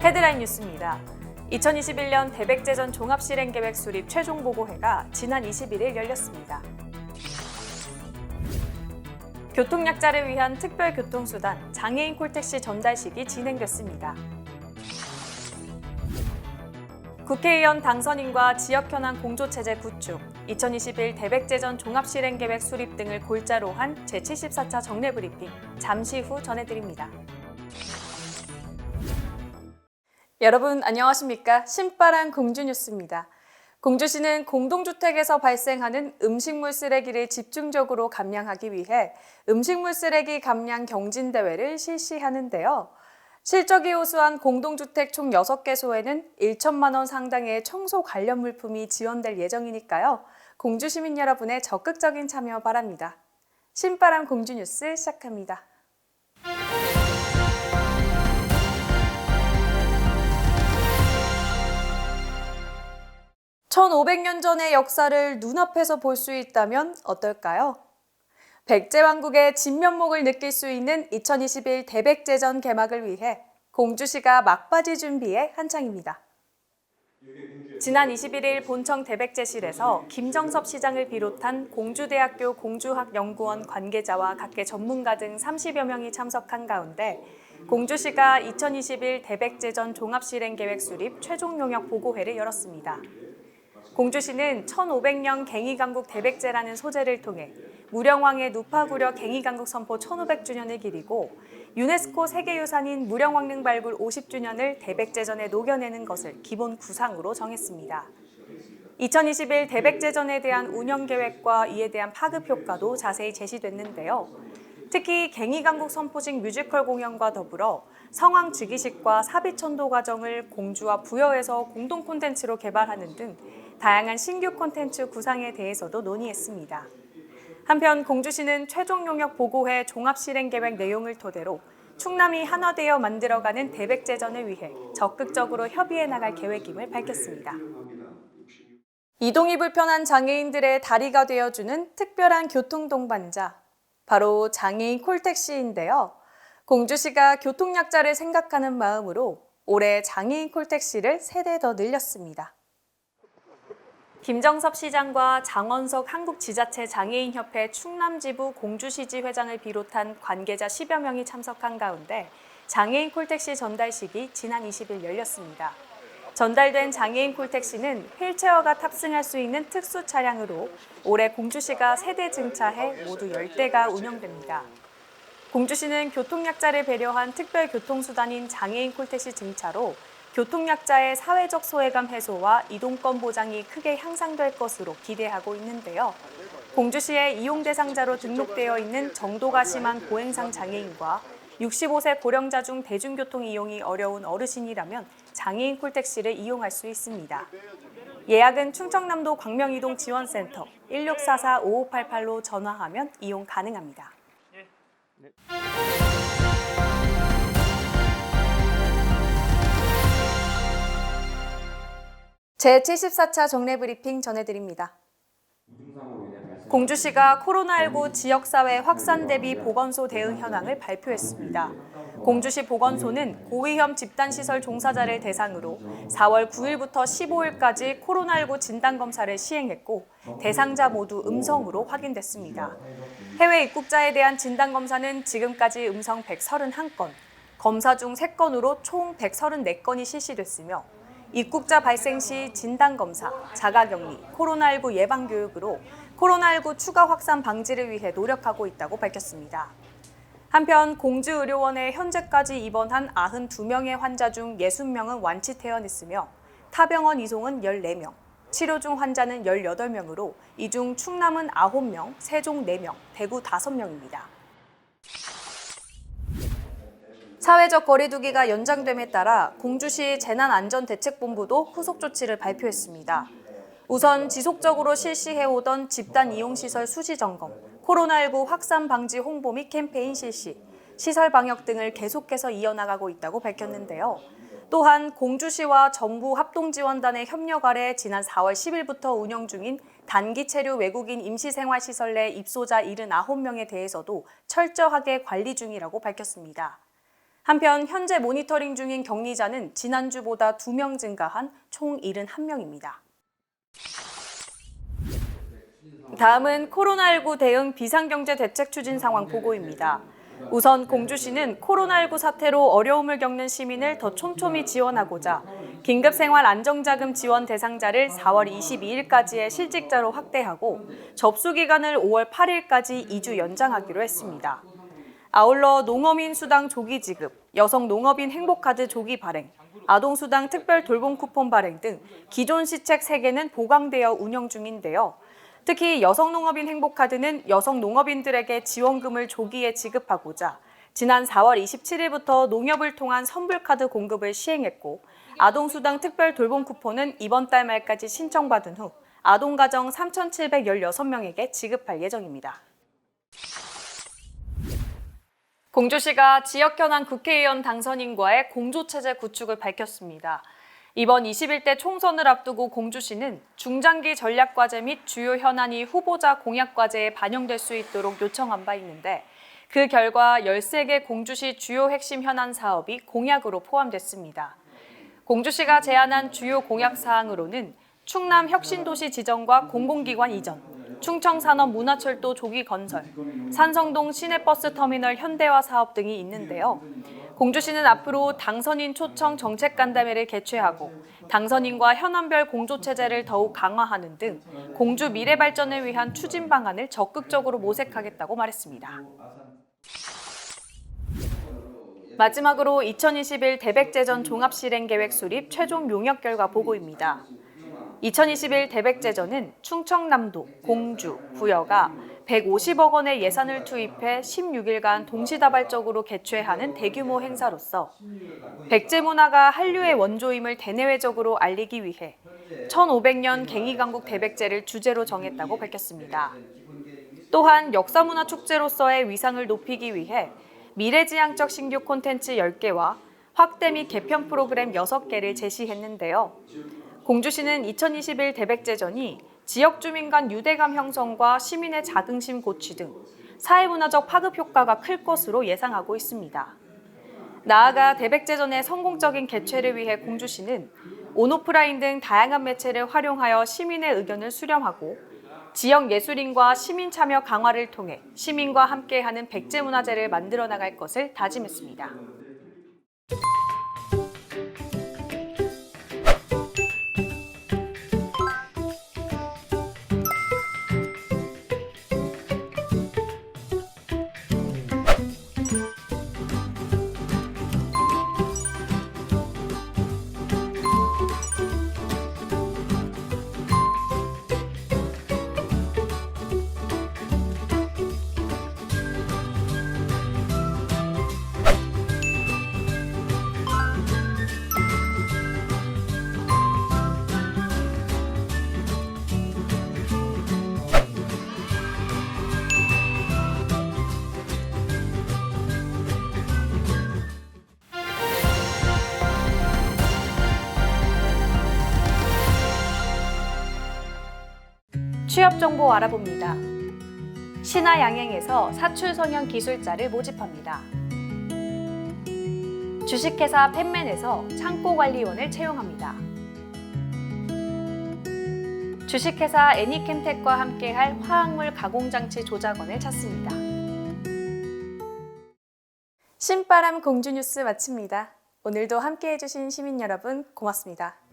헤드라인 뉴스입니다. 2021년 대백제전 종합실행계획 수립 최종 보고회가 지난 21일 열렸습니다. 교통약자를 위한 특별교통수단 장애인 콜택시 전달식이 진행됐습니다. 국회의원 당선인과 지역현안 공조체제 구축, 2021 대백제전 종합실행계획 수립 등을 골자로 한 제74차 정례브리핑, 잠시 후 전해드립니다. 여러분 안녕하십니까? 신바람 공주뉴스입니다. 공주시는 공동주택에서 발생하는 음식물 쓰레기를 집중적으로 감량하기 위해 음식물 쓰레기 감량 경진대회를 실시하는데요. 실적이 호수한 공동주택 총 6개소에는 1천만 원 상당의 청소 관련 물품이 지원될 예정이니까요. 공주시민 여러분의 적극적인 참여 바랍니다. 신바람 공주뉴스 시작합니다. 1500년 전의 역사를 눈앞에서 볼 수 있다면 어떨까요? 백제왕국의 진면목을 느낄 수 있는 2021 대백제전 개막을 위해 공주시가 막바지 준비에 한창입니다. 지난 21일 본청 대백제실에서 김정섭 시장을 비롯한 공주대학교 공주학연구원 관계자와 각계 전문가 등 30여 명이 참석한 가운데 공주시가 2021 대백제전 종합실행계획 수립 최종 용역 보고회를 열었습니다. 공주시는 1500년 갱이강국 대백제라는 소재를 통해 무령왕의 누파구려 갱이강국 선포 1500주년을 기리고 유네스코 세계유산인 무령왕릉 발굴 50주년을 대백제전에 녹여내는 것을 기본 구상으로 정했습니다. 2021 대백제전에 대한 운영계획과 이에 대한 파급 효과도 자세히 제시됐는데요. 특히 갱이강국 선포식 뮤지컬 공연과 더불어 성황 즉위식과 사비천도 과정을 공주와 부여에서 공동 콘텐츠로 개발하는 등 다양한 신규 콘텐츠 구상에 대해서도 논의했습니다. 한편 공주시는 최종 용역 보고회 종합실행계획 내용을 토대로 충남이 한화되어 만들어가는 대백제전을 위해 적극적으로 협의해 나갈 계획임을 밝혔습니다. 이동이 불편한 장애인들의 다리가 되어주는 특별한 교통동반자, 바로 장애인 콜택시인데요. 공주시가 교통약자를 생각하는 마음으로 올해 장애인 콜택시를 3대 더 늘렸습니다. 김정섭 시장과 장원석 한국지자체 장애인협회 충남지부 공주시지 회장을 비롯한 관계자 10여 명이 참석한 가운데 장애인 콜택시 전달식이 지난 20일 열렸습니다. 전달된 장애인 콜택시는 휠체어가 탑승할 수 있는 특수 차량으로 올해 공주시가 3대 증차해 모두 10대가 운영됩니다. 공주시는 교통약자를 배려한 특별교통수단인 장애인 콜택시 증차로 교통약자의 사회적 소외감 해소와 이동권 보장이 크게 향상될 것으로 기대하고 있는데요. 공주시의 이용 대상자로 등록되어 있는 정도가 심한 고행상 장애인과 65세 고령자 중 대중교통 이용이 어려운 어르신이라면 장애인 콜택시를 이용할 수 있습니다. 예약은 충청남도 광명이동지원센터 1644-5588로 전화하면 이용 가능합니다. 제74차 정례브리핑 전해드립니다. 공주시가 코로나19 지역사회 확산 대비 보건소 대응 현황을 발표했습니다. 공주시 보건소는 고위험 집단시설 종사자를 대상으로 4월 9일부터 15일까지 코로나19 진단검사를 시행했고 대상자 모두 음성으로 확인됐습니다. 해외 입국자에 대한 진단검사는 지금까지 음성 131건, 검사 중 3건으로 총 134건이 실시됐으며 입국자 발생 시 진단검사, 자가격리, 코로나19 예방교육으로 코로나19 추가 확산 방지를 위해 노력하고 있다고 밝혔습니다. 한편 공주의료원에 현재까지 입원한 92명의 환자 중 60명은 완치 퇴원했으며 타병원 이송은 14명, 치료 중 환자는 18명으로 이 중 충남은 9명, 세종 4명, 대구 5명입니다. 사회적 거리두기가 연장됨에 따라 공주시 재난안전대책본부도 후속 조치를 발표했습니다. 우선 지속적으로 실시해오던 집단 이용시설 수시점검, 코로나19 확산 방지 홍보 및 캠페인 실시, 시설 방역 등을 계속해서 이어나가고 있다고 밝혔는데요. 또한 공주시와 정부 합동지원단의 협력 아래 지난 4월 10일부터 운영 중인 단기 체류 외국인 임시생활시설 내 입소자 79명에 대해서도 철저하게 관리 중이라고 밝혔습니다. 한편 현재 모니터링 중인 격리자는 지난주보다 2명 증가한 총 71명입니다. 다음은 코로나19 대응 비상경제 대책 추진 상황 보고입니다. 우선 공주시는 코로나19 사태로 어려움을 겪는 시민을 더 촘촘히 지원하고자 긴급생활안정자금 지원 대상자를 4월 22일까지의 실직자로 확대하고 접수기간을 5월 8일까지 2주 연장하기로 했습니다. 아울러 농어민 수당 조기 지급, 여성 농업인 행복카드 조기 발행, 아동수당 특별 돌봄 쿠폰 발행 등 기존 시책 3개는 보강되어 운영 중인데요. 특히 여성농업인 행복카드는 여성농업인들에게 지원금을 조기에 지급하고자 지난 4월 27일부터 농협을 통한 선불카드 공급을 시행했고 아동수당 특별 돌봄 쿠폰은 이번 달 말까지 신청받은 후 아동가정 3,716명에게 지급할 예정입니다. 공주시가 지역 현안 국회의원 당선인과의 공조체제 구축을 밝혔습니다. 이번 21대 총선을 앞두고 공주시는 중장기 전략과제 및 주요 현안이 후보자 공약과제에 반영될 수 있도록 요청한 바 있는데 그 결과 13개 공주시 주요 핵심 현안 사업이 공약으로 포함됐습니다. 공주시가 제안한 주요 공약 사항으로는 충남 혁신도시 지정과 공공기관 이전, 충청산업문화철도 조기 건설, 산성동 시내버스 터미널 현대화 사업 등이 있는데요. 공주시는 앞으로 당선인 초청 정책간담회를 개최하고 당선인과 현안별 공조체제를 더욱 강화하는 등 공주 미래 발전을 위한 추진 방안을 적극적으로 모색하겠다고 말했습니다. 마지막으로 2021 대백제전 종합실행계획 수립 최종 용역 결과 보고입니다. 2021 대백제전은 충청남도, 공주, 부여가 150억 원의 예산을 투입해 16일간 동시다발적으로 개최하는 대규모 행사로서 백제 문화가 한류의 원조임을 대내외적으로 알리기 위해 1500년 갱이강국 대백제를 주제로 정했다고 밝혔습니다. 또한 역사문화축제로서의 위상을 높이기 위해 미래지향적 신규 콘텐츠 10개와 확대 및 개편 프로그램 6개를 제시했는데요. 공주시는 2021 대백제전이 지역 주민 간 유대감 형성과 시민의 자긍심 고취 등 사회문화적 파급 효과가 클 것으로 예상하고 있습니다. 나아가 대백제전의 성공적인 개최를 위해 공주시는 온오프라인 등 다양한 매체를 활용하여 시민의 의견을 수렴하고 지역 예술인과 시민 참여 강화를 통해 시민과 함께하는 백제문화제를 만들어 나갈 것을 다짐했습니다. 취업 정보 알아봅니다. 신화 양행에서 사출 성형 기술자를 모집합니다. 주식회사 펜맨에서 창고관리원을 채용합니다. 주식회사 애니캠텍과 함께할 화학물 가공장치 조작원을 찾습니다. 신바람 공주뉴스 마칩니다. 오늘도 함께해 주신 시민 여러분 고맙습니다.